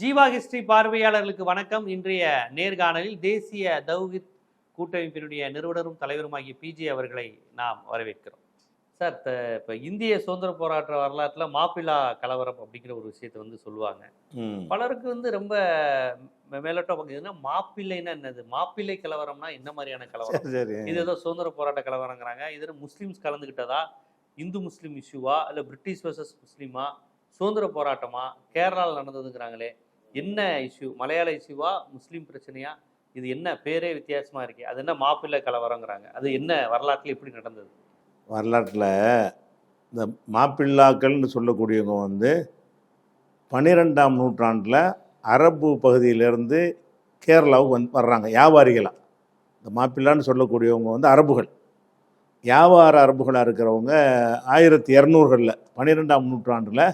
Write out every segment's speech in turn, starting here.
Jeeva history பார்வையாளர்களுக்கு வணக்கம். இன்றைய நேர்காணலில் தேசிய தௌஹித் கூட்டமைப்பினுடைய நிறுவனரும் தலைவருமாகிய பிஜே அவர்களை நாம் வரவேற்கிறோம். சார், இப்போ இந்திய சுதந்திர போராட்ட வரலாற்றில் மாப்பிள்ளா கலவரம் அப்படிங்கிற ஒரு விஷயத்தை சொல்லுவாங்க. பலருக்கு ரொம்ப மேலோட்டம் பார்க்குதுன்னா மாப்பிள்ளைன்னா என்னது, மாப்பிள்ளை கலவரம்னா என்ன மாதிரியான கலவரம், இது ஏதோ சுதந்திர போராட்ட கலவரங்கிறாங்க. இது முஸ்லீம்ஸ் கலந்துக்கிட்டதா, இந்து முஸ்லீம் இஷ்யூவா, இல்லை பிரிட்டிஷ் வர்சஸ் முஸ்லீமா, சுதந்திர போராட்டமா, கேரளாவில் நடந்ததுங்கிறாங்களே, என்ன இஷ்யூ, மலையாள இஷ்யூவா, முஸ்லீம் பிரச்சனையா, இது என்ன பேரே வித்தியாசமா இருக்கு, அது என்ன மாப்பிள்ளை கலவரங்கிறாங்க, அது என்ன வரலாற்றில் எப்படி நடந்தது? வரலாற்றில் இந்த மாப்பிள்ளாக்கள்னு சொல்லக்கூடியவங்க 12ஆம் நூற்றாண்டில் அரபு பகுதியிலேருந்து கேரளாவுக்கு வர்றாங்க வியாபாரிகளாக. இந்த மாப்பிள்ளான்னு சொல்லக்கூடியவங்க அரபுகள், வியாபார அரபுகளாக இருக்கிறவங்க 1200களில் 12ஆம் நூற்றாண்டில்,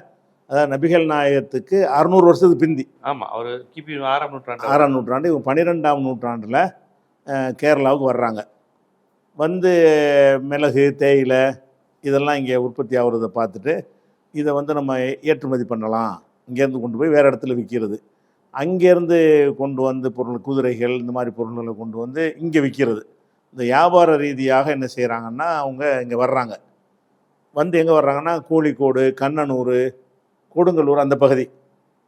அதாவது நபிகள் நாயகத்துக்கு 600 வருஷத்துக்கு பிந்தி. ஆமாம், அவர் கிபி 6ஆம் நூற்றாண்டு. இவங்க 12ஆம் நூற்றாண்டில் கேரளாவுக்கு வர்றாங்க. மிளகு, தேயிலை இதெல்லாம் இங்கே உற்பத்தி ஆகுறதை பார்த்துட்டு இதை நம்ம ஏற்றுமதி பண்ணலாம், இங்கேருந்து கொண்டு போய் வேறு இடத்துல விற்கிறது, அங்கேருந்து கொண்டு வந்து பொருள், குதிரைகள் இந்த மாதிரி பொருள்களை கொண்டு வந்து இங்கே விற்கிறது. இந்த வியாபார ரீதியாக என்ன செய்கிறாங்கன்னா அவங்க இங்கே வர்றாங்க. எங்கே வர்றாங்கன்னா கோழிக்கோடு, கண்ணனூர், கொடுங்கல்லூர் அந்த பகுதி,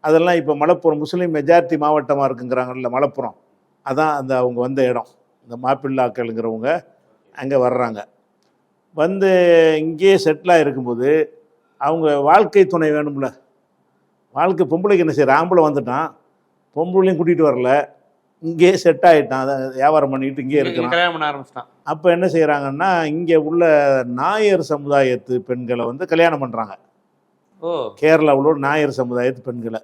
அதெல்லாம் இப்போ மலப்புரம் முஸ்லீம் மெஜாரிட்டி மாவட்டமாக இருக்குங்கிறாங்கல்ல மலப்புரம், அதான் அந்த அவங்க வந்த இடம். இந்த மாப்பிள்ளாக்கள்ங்கிறவங்க அங்கே வர்றாங்க. இங்கேயே செட்டிலாக இருக்கும்போது அவங்க வாழ்க்கை துணை வேணும்ல. வாழ்க்கை பொம்பளைக்கு என்ன செய்ய, ஆம்பளை வந்துட்டான், பொம்பளையும் கூட்டிகிட்டு வரல, இங்கேயே செட் ஆகிட்டான், அதை வியாபாரம் பண்ணிட்டு இங்கே இருக்கிறான், கல்யாணம் பண்ண ஆரம்பிச்சிட்டான். அப்போ என்ன செய்கிறாங்கன்னா இங்கே உள்ள நாயர் சமுதாயத்து பெண்களை கல்யாணம் பண்ணுறாங்க. கேரளாவில் உள்ள நாயர் சமுதாயத்து பெண்களை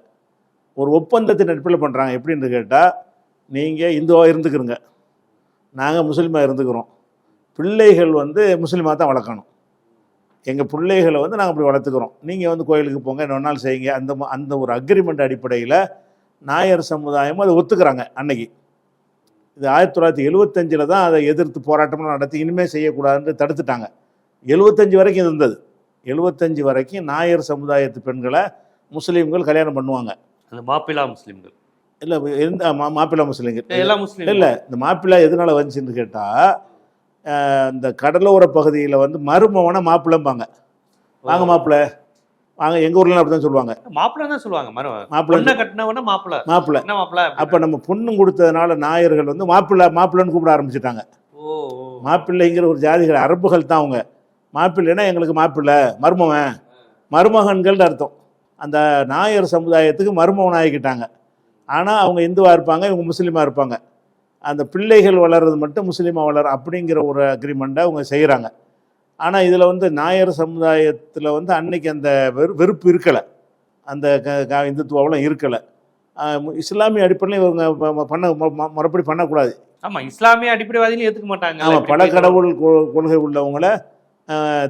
ஒரு ஒப்பந்தத்தின் அடிப்படையில் பண்ணுறாங்க. எப்படின்னு கேட்டால், நீங்கள் இந்துவாக இருந்துக்கிறோங்க, நாங்கள் முஸ்லீமாக இருந்துக்கிறோம், பிள்ளைகள் முஸ்லீமாக தான் வளர்க்கணும், எங்கள் பிள்ளைகளை நாங்கள் அப்படி வளர்த்துக்கிறோம், நீங்கள் கோயிலுக்கு போங்க, என்ன வேணாலும் செய்யுங்க, அந்த ஒரு அக்ரிமெண்ட் அடிப்படையில் நாயர் சமுதாயமும் அதை ஒத்துக்கிறாங்க. அன்னைக்கு இது 1975 தான் அதை எதிர்த்து போராட்டம்லாம் நடத்தி இனிமேல் செய்யக்கூடாதுன்னு தடுத்துட்டாங்க. 75 வரைக்கும் இருந்தது. 75 வரைக்கும் நாயர் சமுதாயத்து பெண்களை முஸ்லீம்கள் கல்யாணம் பண்ணுவாங்க. அந்த மாப்பிள்ளா முஸ்லீம்கள் இல்லை, மாப்பிள்ளா முஸ்லீம்கள் எல்லாம் முஸ்லீம் இல்லை. இந்த மாப்பிள்ளா எதனால வந்துச்சுன்னு கேட்டால், இந்த கடலோர பகுதியில் மருமவனை மாப்பிள்ளைம்பாங்க. வாங்க மாப்பிள்ளை வாங்க, எங்கள் ஊர்லாம் அப்படி தான் சொல்லுவாங்க, மாப்பிள்ளை தான் சொல்லுவாங்க. மாப்பிள்ளை கட்டினவன மாப்பிள்ளை மாப்பிள்ளை மாப்பிள்ளை. அப்போ நம்ம பொண்ணும் கொடுத்ததுனால நாயர்கள் மாப்பிள்ளை மாப்பிள்ளைன்னு கூப்பிட ஆரம்பிச்சிட்டாங்க. மாப்பிள்ளைங்கிற ஒரு ஜாதிகள் அரபுகள் தான் அவங்க. மாப்பிள்ளைன்னா எங்களுக்கு மாப்பிள்ளை, மருமவன், மருமகன்கள் அர்த்தம். அந்த நாயர் சமுதாயத்துக்கு மருமகன் ஆகிக்கிட்டாங்க. ஆனால் அவங்க இந்துவாக இருப்பாங்க, இவங்க முஸ்லீமாக இருப்பாங்க. அந்த பிள்ளைகள் வளர்றது மட்டும் முஸ்லீமாக வளர அப்படிங்கிற ஒரு அக்ரிமெண்ட்டை அவங்க செய்கிறாங்க. ஆனால் இதில் நாயர் சமுதாயத்தில் அன்னைக்கு அந்த வெறுப்பு இருக்கலை, அந்த இந்துத்துவெல்லாம் இருக்கலை. இஸ்லாமிய அடிப்படையில் இவங்க மறுபடி பண்ணக்கூடாது. ஆமாம், இஸ்லாமிய அடிப்படைவாதிகளும் ஏற்றுக்க மாட்டாங்க. ஆமாம், பல கடவுள் கொள்கை உள்ளவங்களை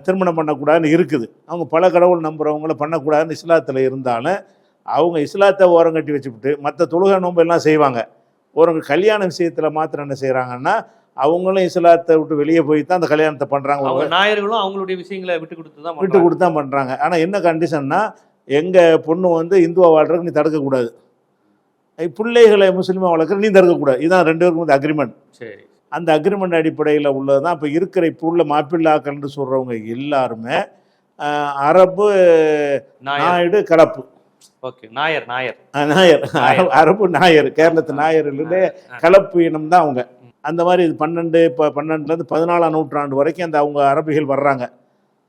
திருமணம் பண்ணக்கூடாதுன்னு இருக்குது. அவங்க பல கடவுள் நம்புகிறவங்கள பண்ணக்கூடாதுன்னு இஸ்லாத்தில் இருந்தாலும் அவங்க இஸ்லாத்தை ஓரம் கட்டி வச்சுக்கிட்டு மற்ற தொழுகை நோம்பு எல்லாம் செய்வாங்க. ஒரு கல்யாண விஷயத்தில் மாத்திரம் என்ன செய்கிறாங்கன்னா, அவங்களும் இஸ்லாத்தை விட்டு வெளியே போய் தான் அந்த கல்யாணத்தை பண்ணுறாங்க. நாயர்களும் அவங்களுடைய விஷயங்களை விட்டு கொடுத்து தான் பண்ணுறாங்க. ஆனால் என்ன கண்டிஷன்னா, எங்கள் பொண்ணு இந்துவாக வாழ்றதுக்கு நீ தடுக்கக்கூடாது, பிள்ளைகளை முஸ்லீமாக வளர்க்குற நீ தடுக்கக்கூடாது. இதுதான் 2 பேருக்கும் அக்ரிமெண்ட். சரி, அந்த அக்ரிமெண்ட் அடிப்படையில் உள்ளது தான் இப்போ இருக்கிற. இப்போ உள்ள மாப்பிள்ளாக்கள்னு சொல்கிறவங்க எல்லாருமே அரபு நாயுடு கலப்பு. ஓகே, நாயர் அரபு நாயர், கேரளத்து நாயர்லேருந்து கலப்பு இனம் தான் அவங்க. அந்த மாதிரி இது 12லேருந்து 14ஆம் நூற்றாண்டு வரைக்கும் அந்த அவங்க அரபிகள் வர்றாங்க.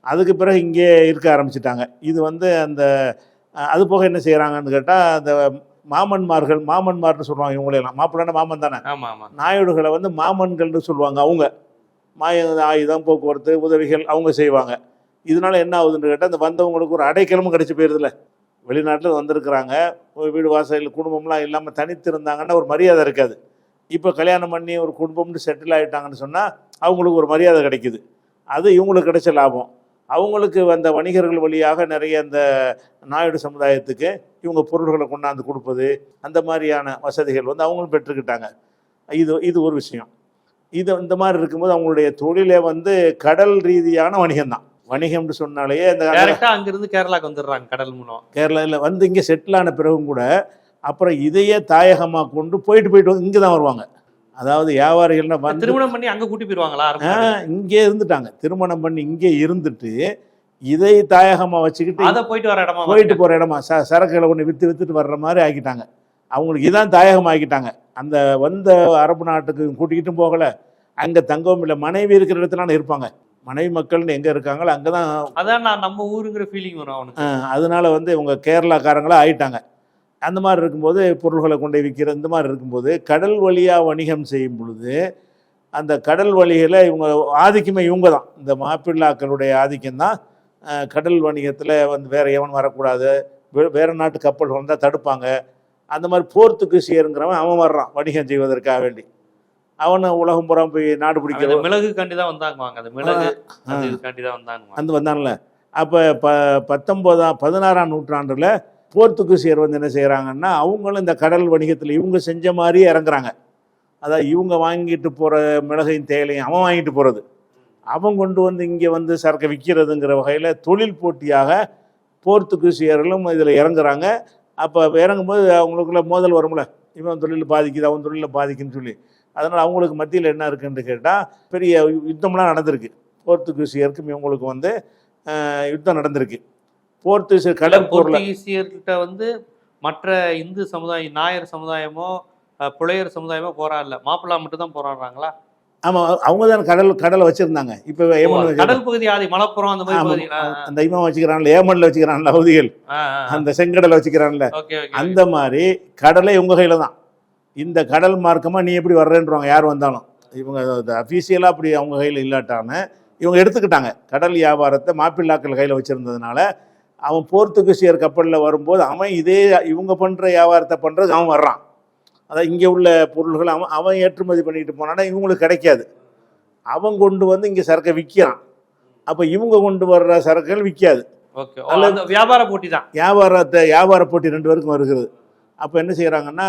அதுக்கு பிறகு இங்கே இருக்க ஆரம்பிச்சிட்டாங்க. இது அந்த அது போக என்ன செய்கிறாங்கன்னு கேட்டால், அந்த மாமன்மார்னு சொல்லுவாங்க. இவங்களெல்லாம் மாப்பிள்ளைன்னா மாமன் தானே. நாயுடுகளை மாமன்கள்னு சொல்லுவாங்க. அவங்க ஆயுதம், போக்குவரத்து, உதவிகள் அவங்க செய்வாங்க. இதனால என்ன ஆகுதுன்னு கேட்டால், அந்த வந்தவங்களுக்கு ஒரு அடைக்கலமும் கிடச்சி போயிருதுல. வெளிநாட்டில் வந்திருக்கிறாங்க, வீடு வாசல் குடும்பம்லாம் இல்லாமல் தனித்து இருந்தாங்கன்னா ஒரு மரியாதை இருக்காது. இப்போ கல்யாணம் பண்ணி ஒரு குடும்பம்னு செட்டில் ஆகிட்டாங்கன்னு சொன்னால் அவங்களுக்கு ஒரு மரியாதை கிடைக்குது. அது இவங்களுக்கு கிடைச்ச லாபம். அவங்களுக்கு வந்த வணிகர்கள் வழியாக நிறைய அந்த நாயுடு சமுதாயத்துக்கு இவங்க பொருள்களை கொண்டாந்து கொடுப்பது, அந்த மாதிரியான வசதிகள் அவங்களும் பெற்றுக்கிட்டாங்க. இது ஒரு விஷயம். இந்த மாதிரி இருக்கும்போது அவங்களுடைய தொழிலே கடல் ரீதியான வணிகம்தான். வணிகம்னு சொன்னாலேயே இந்த அங்கிருந்து கேரளாவுக்கு வந்துடுறாங்க கடல் மூலம். கேரளாவில் இங்கே செட்டில் ஆன பிறகும் கூட அப்புறம் இதையே தாயகமாக கொண்டு போயிட்டு இங்கே தான் வருவாங்க. அதாவது வியாபாரிகள்னா வந்து திருமணம் பண்ணி அங்க கூட்டி போயிருவாங்களா? இங்கே இருந்துட்டாங்க. திருமணம் பண்ணி இங்கே இருந்துட்டு இதை தாயகமாக வச்சுக்கிட்டு அதை போயிட்டு போகிற இடமா சரக்குகளை கொண்டு விற்றுட்டு வர்ற மாதிரி ஆக்கிட்டாங்க. அவங்களுக்கு இதான் தாயகம் ஆக்கிட்டாங்க. அந்த வந்த அரபு நாட்டுக்கு கூட்டிக்கிட்டும் போகலை, அங்கே தங்கவும் இல்லை. மனைவி இருக்கிற இடத்துல இருப்பாங்க. மனைவி மக்கள்னு எங்கே இருக்காங்களோ அங்கே தான். அதான் நான் நம்ம ஊருங்கிற ஃபீலிங் வரும் அவனுக்கு. அதனால வந்து இவங்க கேரளாக்காரங்களாக ஆயிட்டாங்க. அந்த மாதிரி இருக்கும்போது பொருள்களை கொண்டு விற்கிற இந்த மாதிரி இருக்கும்போது கடல் வழியாக வணிகம் செய்யும் பொழுது அந்த கடல் வழிகளை இவங்க ஆதிக்கமே இவங்க தான். இந்த மாப்பிள்ளாக்களுடைய ஆதிக்கம்தான் கடல் வணிகத்தில் வந்து வேறு எவன் வரக்கூடாது, வேறு நாட்டு கப்பல் வந்தால் தடுப்பாங்க. அந்த மாதிரி போர்த்துகீசியருங்கிறவன் அவன் வர்றான் வணிகம் செய்வதற்காக வேண்டி. அவனை உலகம் புறம் போய் நாடு பிடிக்கிற மிளகு காண்டி தான் வந்தாங்க. அந்த மிளகு காண்டி தான் வந்தாங்க. அந்த வந்தான்ல. அப்போ 16ஆம் நூற்றாண்டில் போர்த்துகீசியர் வந்து என்ன செய்கிறாங்கன்னா அவங்களும் இந்த கடல் வணிகத்தில் இவங்க செஞ்ச மாதிரியே இறங்குறாங்க. அதாவது இவங்க வாங்கிட்டு போகிற மிளகையும் தேயிலையும் அவன் வாங்கிட்டு போகிறது, அவன் கொண்டு வந்து இங்கே வந்து சரக்கை விற்கிறதுங்கிற வகையில் தொழில் போட்டியாக போர்த்துகீசியர்களும் இதில் இறங்குறாங்க. அப்போ இறங்கும்போது அவங்களுக்குள்ள மோதல் வரும்ல, இவன் தொழில் பாதிக்குது அவன் தொழிலில் பாதிக்குன்னு சொல்லி. அதனால் அவங்களுக்கு மத்தியில் என்ன இருக்குன்னு கேட்டால் பெரிய யுத்தம்லாம் நடந்திருக்கு. போர்த்துகீசியருக்கும் இவங்களுக்கு வந்து யுத்தம் நடந்திருக்கு. போர்த்துகீசியர் போர்த்துகீசியர்கிட்ட வந்து மற்ற இந்து சமுதாயம், நாயர் சமுதாயமோ புலையர் சமுதாயமோ போராடல, மாப்பிள்ளா மட்டும் தான் போராடுறாங்களா? ஆமாம், அவங்க தான் கடலை வச்சுருந்தாங்க. இப்போ கடல் பகுதி ஆதி மலப்புறம் அந்த மாதிரி பகுதி அந்த இவன் வச்சுக்கிறான்ல, ஏமனில் வச்சுக்கிறான்ல அவதிகள், அந்த செங்கடலை வச்சுக்கிறான்ல, அந்த மாதிரி கடலை உங்கள் கையில் தான். இந்த கடல் மார்க்கமாக நீ எப்படி வர்றேன்றவாங்க யார் வந்தாலும். இவங்க அஃபீஷியலாக அப்படி அவங்க கையில் இல்லாட்டான்னு இவங்க எடுத்துக்கிட்டாங்க. கடல் வியாபாரத்தை மாப்பிள்ளாக்கள் கையில் வச்சுருந்ததுனால அவன் போர்த்துகீசியர் கப்பலில் வரும்போது அவன் இதே இவங்க பண்ணுற வியாபாரத்தை பண்ணுறது அவன் வர்றான். அதான் இங்கே உள்ள பொருள்கள் அவன் ஏற்றுமதி பண்ணிட்டு போனான்னா இவங்களுக்கு கிடைக்காது. அவன் கொண்டு வந்து இங்கே சரக்கை விற்கிறான். அப்போ இவங்க கொண்டு வர்ற சரக்குகள் விற்காது. அல்லது வியாபார போட்டி தான். வியாபார போட்டி ரெண்டு பேருக்கும் வருகிறது. அப்போ என்ன செய்கிறாங்கன்னா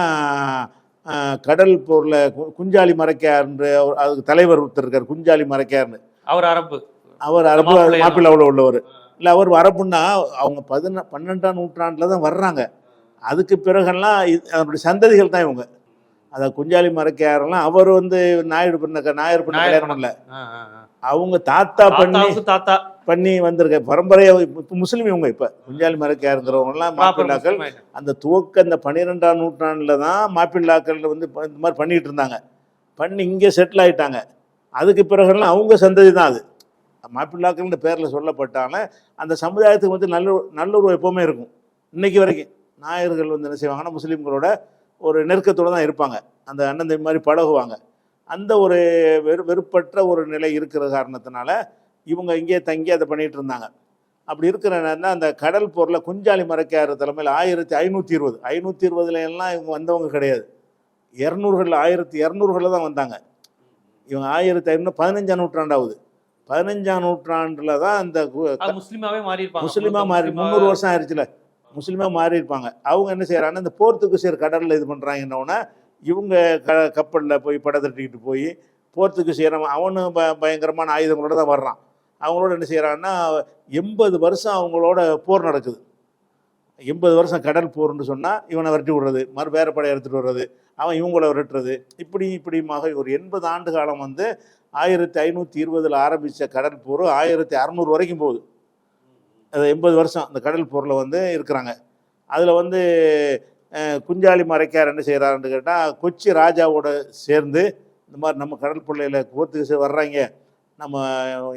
கடல் பொருளை குஞ்சாலி மறைக்கார்ன்ற அதுக்கு தலைவர் ஒருத்தர் இருக்கார், குஞ்சாலி மறைக்கார்னு. அவர் அரபு மாப்பிள்ளை அவ்வளோ உள்ளவர் இல்லை. அவர் அரபுன்னா அவங்க 12ஆம் நூற்றாண்டில் தான் வர்றாங்க. அதுக்கு பிறகெல்லாம் அதனுடைய சந்ததிகள் தான் இவங்க. அதை குஞ்சாலி மறைக்காரெல்லாம் அவர் வந்து நாயர் பண்ண கல்யாணம் இல்லை, அவங்க தாத்தா பண்ணி வந்திருக்க பரம்பரையை. இப்போ முஸ்லீம் இவங்க. இப்போ குஞ்சாலி மறைக்காருங்கிறவங்கலாம் மாப்பிள்ளாக்கள் அந்த துவக்க இந்த 12ஆம் நூற்றாண்டில் தான் மாப்பிள்ளாக்கள் வந்து இந்த மாதிரி பண்ணிகிட்டு இருந்தாங்க. பண்ணி இங்கே செட்டில் ஆகிட்டாங்க. அதுக்கு பிறகுலாம் அவங்க சந்ததி தான் அது. மாப்பிள்ளாக்கள்ன்ற பேரில் சொல்லப்பட்டாலும் அந்த சமுதாயத்துக்கு வந்து நல்லுறவு எப்போவுமே இருக்கும். இன்றைக்கி வரைக்கும் நாயர்கள் வந்து என்ன செய்வாங்கன்னா முஸ்லீம்களோட ஒரு நெருக்கத்தோடு தான் இருப்பாங்க. அந்த அண்ணன் தம்பி மாதிரி பழகுவாங்க. அந்த ஒரு வெறுப்பற்ற ஒரு நிலை இருக்கிற காரணத்தினால இவங்க இங்கே தங்கி அதை பண்ணிகிட்டு இருந்தாங்க. அப்படி இருக்கிற அந்த கடல் போரில் குஞ்சாலி மறைக்கார் தலைமையில் 1520 எல்லாம் இவங்க வந்தவங்க கிடையாது. 1200களில் தான் வந்தாங்க இவங்க. 1500 15ஆம் நூற்றாண்டாவது. 15ஆம் நூற்றாண்டில் தான் அந்த முஸ்லீமாக மாறி 300 வருஷம் ஆயிடுச்சுல, முஸ்லீமாக மாறி இருப்பாங்க. அவங்க என்ன செய்கிறாங்கன்னா இந்த போர்த்துகீசியர் கடலில் இது பண்ணுறாங்கன்னொன்னே இவங்க கப்பலில் போய் படை தட்டிக்கிட்டு போய் போர்த்துகீசியர் அவனும் பயங்கரமான ஆயுதங்களோடு தான் வர்றான். அவங்களோட என்ன செய்கிறாங்கன்னா 80 வருஷம் அவங்களோட போர் நடக்குது. 80 வருஷம் கடல் போர்னு சொன்னால் இவனை விரட்டி விடுறது, வேறு படை எடுத்துகிட்டு வர்றது, அவன் இவங்கள விரட்டுறது, இப்படியுமாக ஒரு 80 ஆண்டு காலம் வந்து 1520 ஆரம்பித்த கடல் போர் 1600 வரைக்கும் போகுது. அது 80 வருஷம் அந்த கடல் போரில் வந்து இருக்கிறாங்க. அதில் வந்து குஞ்சாலி மறைக்கார் என்ன செய்கிறாருன்னு கேட்டால் கொச்சி ராஜாவோட சேர்ந்து இந்த மாதிரி நம்ம கடல் பிள்ளையில் போர்த்துகீஸ் வர்றாங்க, நம்ம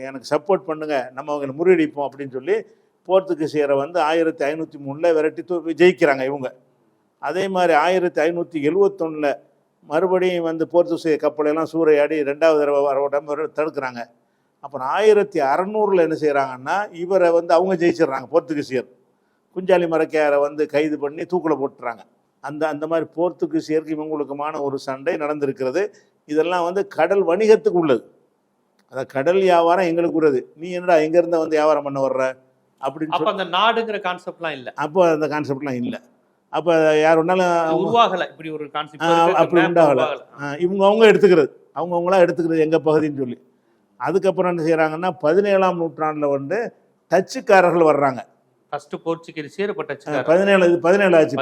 எனக்கு சப்போர்ட் பண்ணுங்கள், நம்ம அவங்களை முறியடிப்போம் அப்படின்னு சொல்லி போர்த்துகீசியரை வந்து 1503 விரட்டி ஜெயிக்கிறாங்க இவங்க. அதே மாதிரி 1571 மறுபடியும் வந்து போர்த்துகீசிய கப்பலெல்லாம் சூறையாடி 2வது தடவை வர தடுக்கிறாங்க. அப்புறம் 1600 என்ன செய்கிறாங்கன்னா இவரை வந்து அவங்க ஜெயிச்சிடுறாங்க. போர்த்துகீசியர் குஞ்சாலி மறைக்காரை வந்து கைது பண்ணி தூக்கில் போட்டுறாங்க. அந்த மாதிரி போர்த்துகீசியருக்கு இவங்களுக்குமான ஒரு சண்டை நடந்திருக்கிறது. இதெல்லாம் வந்து கடல் வணிகத்துக்கு உள்ளது. அதாவது கடல் வியாபாரம் எங்களுக்கு உள்ளது, நீ என்னடா எங்கேருந்தா வந்து வியாபாரம் பண்ண வர்ற அப்படின்னு அந்த நாடுங்கிற கான்செப்ட்லாம் இல்லை. அப்போ அந்த கான்செப்ட்லாம் இல்லை. அப்போ யார் ஒன்றாலும் உருவாகலை, இப்படி ஒரு கான்செப்ட் அப்படி உண்டாகலை. அவங்க எடுத்துக்கிறது, அவங்கவுங்களா எடுத்துக்கிறது எங்கள் பகுதின்னு சொல்லி. அதுக்கப்புறம் என்ன செய்கிறாங்கன்னா 17ஆம் நூற்றாண்டில் வந்து டச்சுக்காரர்கள் வர்றாங்க. ஃபர்ஸ்ட் போர்ச்சுகீசியர், இப்ப டச்சுக்காரர். 17 ஆச்சு.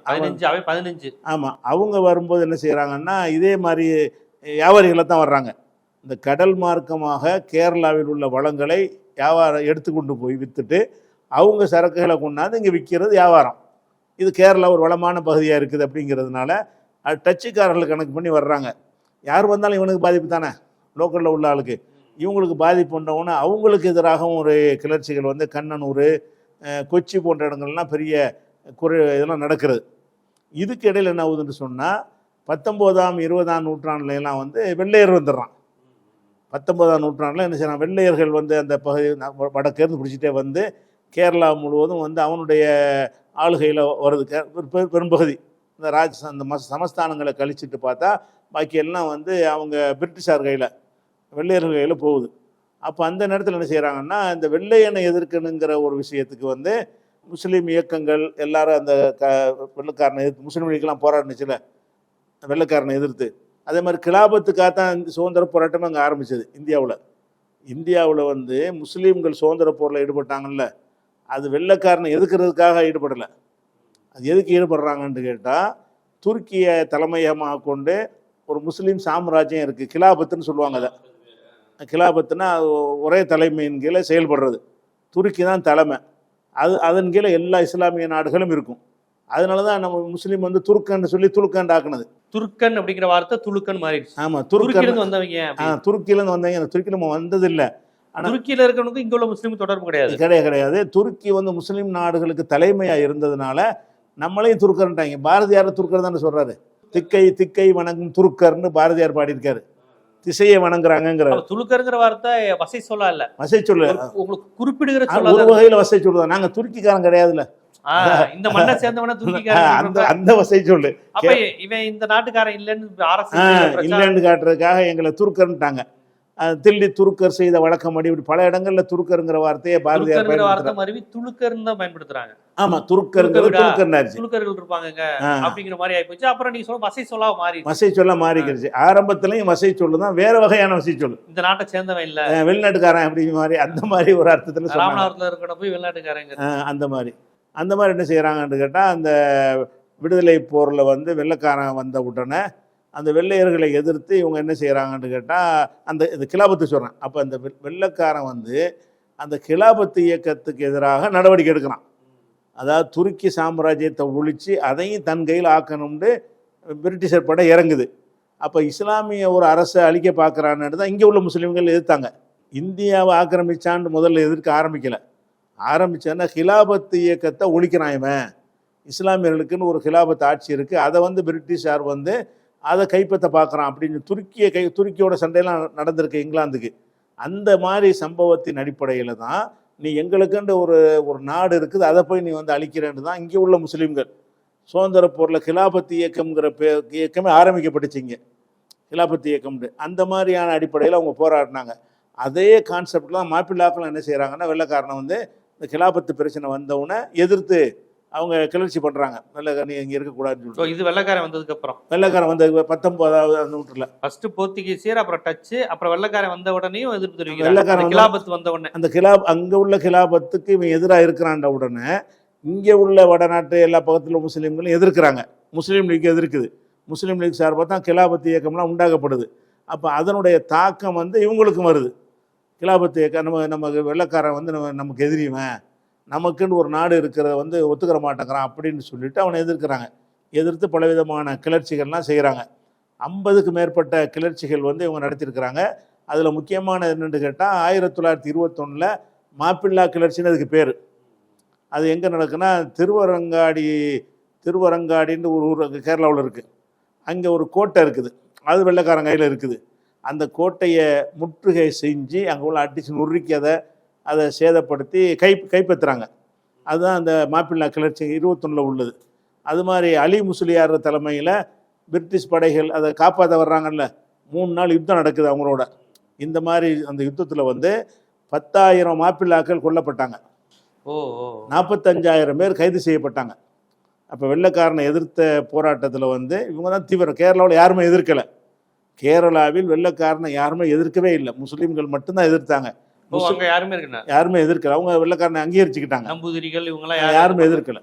15 அவை 15. ஆமாம், அவங்க வரும்போது என்ன செய்கிறாங்கன்னா இதே மாதிரி வியாபாரிகளை தான் வர்றாங்க. இந்த கடல் மார்க்கமாக கேரளாவில் உள்ள வளங்களை வியாபாரம் எடுத்துக்கொண்டு போய் விற்றுட்டு அவங்க சரக்குகளை கொண்டாந்து இங்கே விற்கிறது வியாபாரம். இது கேரளா ஒரு வளமான பகுதியாக இருக்குது அப்படிங்கிறதுனால அது டச்சுக்காரர்கள் கணக்கு பண்ணி வர்றாங்க. யார் வந்தாலும் இவனுக்கு பாதிப்பு தானே, லோக்கலில் உள்ள ஆளுக்கு. இவங்களுக்கு பாதிப்பு உண்டவுன்னு அவங்களுக்கு எதிராகவும் ஒரு கிளர்ச்சிகள் வந்து கண்ணனூர், கொச்சி போன்ற இடங்கள்லாம் பெரிய இதெல்லாம் நடக்கிறது. இதுக்கு இடையில் என்ன ஆகுதுன்னு சொன்னால் 19ஆம் 20ஆம் நூற்றாண்டுலாம் வந்து வெள்ளையர் வந்துடுறான். 19ஆம் நூற்றாண்டில் என்ன செய்யறான், வெள்ளையர்கள் வந்து அந்த பகுதி வடக்கேருந்து பிடிச்சிட்டே வந்து கேரளா முழுவதும் வந்து அவனுடைய ஆளுகையில் வருது. பெரும்பகுதி இந்த அந்த சமஸ்தானங்களை கழிச்சிட்டு பார்த்தா பாக்கி எல்லாம் வந்து அவங்க பிரிட்டிஷார் கையில், வெள்ளையர்கள் கையில் போகுது. அப்போ அந்த நேரத்தில் என்ன செய்கிறாங்கன்னா இந்த வெள்ளையனை எதிர்க்கணுங்கிற ஒரு விஷயத்துக்கு வந்து முஸ்லீம் இயக்கங்கள் எல்லாரும் அந்த வெள்ளைக்காரனை எதிர்த்து, முஸ்லீம் லீக்லாம் போராடினுச்சுல வெள்ளைக்காரனை எதிர்த்து. அதே மாதிரி கிலாபத்துக்காக தான் இந்த சுதந்திர போராட்டமே அங்கே ஆரம்பிச்சது இந்தியாவில் வந்து முஸ்லீம்கள் சுதந்திர போரில் ஈடுபட்டாங்கல்ல, அது வெள்ளைக்காரனை எதிர்க்கிறதுக்காக ஈடுபடலை. அது எதுக்கு ஈடுபடுறாங்கன்னு கேட்டால் துருக்கியை தலைமையகமாக கொண்டு ஒரு முஸ்லீம் சாம்ராஜ்யம் இருக்குது, கிலாபத்துன்னு சொல்லுவாங்க. அதை கிலாபத்துனா ஒரே தலைமையின் கீழே செயல்படுறது, துருக்கி தான் தலைமை. அதன் கீழே எல்லா இஸ்லாமிய நாடுகளும் இருக்கும். அதனால தான் நம்ம முஸ்லீம் வந்து துருக்கன்னு சொல்லி துலுக்கன் ஆக்குனது. துருக்கன் அப்படிங்கிற வார்த்தை துலுக்கன் மாறிடுச்சு. ஆமாம், துருக்கிலேருந்து வந்தவங்க. துருக்கியிலேருந்து வந்தவங்க. அந்த துருக்கி நம்ம வந்ததில்லை. ஆனால் துருக்கியில் இருக்கிறவங்க இங்கே உள்ள முஸ்லீம் தொடர்பு கிடையாது. துருக்கி வந்து முஸ்லீம் நாடுகளுக்கு தலைமையாக இருந்ததுனால நம்மளையும் துருக்கர்ன்ட்டாங்க. பாரதியார் துருக்கர் தானே சொல்கிறாரு, திக்கை திக்கை வணங்கும் துருக்கர்னு பாரதியார் பாடியிருக்காரு. திசையை வணங்குறாங்கிற துலுக்கருங்கிற வார்த்தை வசை சொல்ல இல்ல, வசை சொல்ல உங்களுக்கு குறிப்பிடுகிற ஒரு வகையில் வசை சொல்லுதான். நாங்க துருக்கிக்காரன் கிடையாதுல்ல, இந்த மண்ணை சேர்ந்தவன துருக்கிக்காரன். அந்த வசை சொல்லு. அப்ப இவன் இந்த நாட்டுக்காரன் இல்லைன்னு அரசு இல்லைன்னு காட்டுறதுக்காக எங்களை துருக்கர்ன்ட்டாங்க. தில்லி துருக்கர் செய்த வழக்கம் அடி, இப்படி பல இடங்கள்ல துருக்கருங்கிற வார்த்தையை பாரதியார் துலுக்கர்னு தான் பயன்படுத்துறாங்க. ஆமா, துருக்கர்கள் இருப்பாங்க அப்படிங்கிற மாதிரி ஆயிப்போச்சு. அப்புறம் நீங்க சொல்ல வசை சொல்லா மாறி, வசை சொல்ல மாறிக்கிடுச்சு. ஆரம்பத்திலையும் வசை சொல்லுதான் வேற வகையான வசை சொல்லு. இந்த நாட்டை சேர்ந்தவன் இல்ல, வெளிநாட்டுக்காரன் அப்படிங்கிற மாதிரி, அந்த மாதிரி ஒரு அர்த்தத்துல ராமநாதத்துல இருக்கிற போய் வெளிநாட்டுக்காரங்க அந்த மாதிரி என்ன செய்யறாங்கன்னு கேட்டா, அந்த விடுதலை போர்ல வந்து வெள்ளைக்காரன் வந்த உடனே அந்த வெள்ளையர்களை எதிர்த்து இவங்க என்ன செய்கிறாங்கன்னு கேட்டால் இந்த கிலாபத்து சொல்கிறேன். அப்போ அந்த வெள்ளைக்காரன் வந்து அந்த கிலாபத்து இயக்கத்துக்கு எதிராக நடவடிக்கை எடுக்கிறான். அதாவது துருக்கி சாம்ராஜ்யத்தை ஒழித்து அதையும் தன் கையில் ஆக்கணும்னு பிரிட்டிஷர் படை இறங்குது. அப்போ இஸ்லாமிய ஒரு அரசை அழிக்க பார்க்குறான்னு தான் இங்கே உள்ள முஸ்லீம்கள் எதிர்த்தாங்க. இந்தியாவை ஆக்கிரமிச்சான்னு முதல்ல எதிர்க்க ஆரம்பித்தான்னா கிலாபத்து இயக்கத்தை ஒழிக்கிறான் இவன். இஸ்லாமியர்களுக்குன்னு ஒரு கிலாபத்து ஆட்சி இருக்குது, அதை வந்து பிரிட்டிஷார் வந்து அதை கைப்பற்ற பார்க்குறான் அப்படின்னு துருக்கியோட சண்டையெல்லாம் நடந்திருக்கு இங்கிலாந்துக்கு. அந்த மாதிரி சம்பவத்தின் அடிப்படையில் தான் நீ எங்களுக்குன்ற ஒரு நாடு இருக்குது, அதை போய் நீ வந்து அழிக்கிறேன்னு தான் இங்கே உள்ள முஸ்லீம்கள் சுதந்திர போரில் கிலாபத்து இயக்கம்ங்கிற இயக்கமே ஆரம்பிக்கப்பட்டுச்சிங்க. கிலாபத்து இயக்கம்னு அந்த மாதிரியான அடிப்படையில் அவங்க போராடினாங்க. அதே கான்செப்டில் தான் மாப்பிள்ளாக்கள் என்ன செய்கிறாங்கன்னா, வெள்ளைக்காரனை வந்து இந்த கிலாபத்து பிரச்சனை வந்தவுடனே எதிர்த்து அவங்க கிளர்ச்சி பண்ணுறாங்க. வெள்ளைக்காரன் இங்கே இருக்கக்கூடாதுன்னு சொல்லிட்டு. இது வெள்ளைக்காரன் வந்ததுக்கப்புறம், வெள்ளைக்காரன் வந்த 19ஆவது நூற்றில் ஃபர்ஸ்ட் போர்த்துகீசியர், அப்புறம் டச்சு, அப்புறம் வெள்ளைக்காரன் வந்த உடனேயும் எதிர்ப்பு தெரிவிக்கிறாங்க. வெள்ளைக்காரன் கிலாபத்து வந்த உடனே அந்த அங்கே உள்ள கிலாபத்துக்கு இவன் எதிராக இருக்கிறான்ட உடனே இங்கே உள்ள வடநாட்டு எல்லா பக்கத்தில் முஸ்லீம்களும் எதிர்க்கிறாங்க. முஸ்லீம் லீக் எதிர்க்குது. முஸ்லீம் லீக் சார்பாக தான் கிலாபத்து இயக்கம்லாம் உண்டாக்கப்படுது. அப்போ அதனுடைய தாக்கம் வந்து இவங்களுக்கும் வருது. கிலாபத்து இயக்கம் நமக்கு வெள்ளைக்காரன் வந்து நமக்கு எதிரிவன், நமக்குன்னு ஒரு நாடு இருக்கிறத வந்து ஒத்துக்கிற மாட்டேங்கிறான் அப்படின்னு சொல்லிட்டு அவனை எதிர்க்கிறாங்க. எதிர்த்து பலவிதமான கிளர்ச்சிகள்லாம் செய்கிறாங்க. 50க்கு மேற்பட்ட கிளர்ச்சிகள் வந்து இவங்க நடத்தியிருக்கிறாங்க. அதில் முக்கியமான என்னென்னு கேட்டால் 1921 மாப்பிள்ளா கிளர்ச்சின்னு அதுக்கு பேர். அது எங்கே நடக்குன்னா, திருவரங்காடின்னு ஒரு ஊர் அங்கே கேரளாவில் இருக்குது. அங்கே ஒரு கோட்டை இருக்குது, அது வெள்ளைக்காரன் கையில் இருக்குது. அந்த கோட்டையை முற்றுகை செஞ்சு அங்கே உள்ள அடிச்சு நொறுக்கி அதை சேதப்படுத்தி கைப்பற்றுறாங்க. அதுதான் அந்த மாப்பிள்ளா கிளர்ச்சி 21 உள்ளது. அது மாதிரி அலி முஸ்லியார் தலைமையில் பிரிட்டிஷ் படைகள் அதை காப்பாற்ற வர்றாங்கல்ல, 3 நாள் யுத்தம் நடக்குது அவங்களோட. இந்த மாதிரி அந்த யுத்தத்தில் வந்து 10,000 மாப்பிள்ளாக்கள் கொல்லப்பட்டாங்க. 45,000 பேர் கைது செய்யப்பட்டாங்க. அப்போ வெள்ளைக்காரனை எதிர்த்த போராட்டத்தில் வந்து இவங்க தான் தீவிரம். கேரளாவில் யாருமே எதிர்க்கலை. கேரளாவில் வெள்ளைக்காரனை யாருமே எதிர்க்கவே இல்லை, முஸ்லீம்கள் மட்டும்தான் எதிர்த்தாங்க. அங்க யாருமே இருக்குண்ணா யாருமே எதிர்க்கல. அவங்க வெள்ளைக்காரனை அங்கீகரிச்சுக்கிட்டாங்க. நம்பூதிரிகள் இவங்க யாருமே எதிர்க்கல.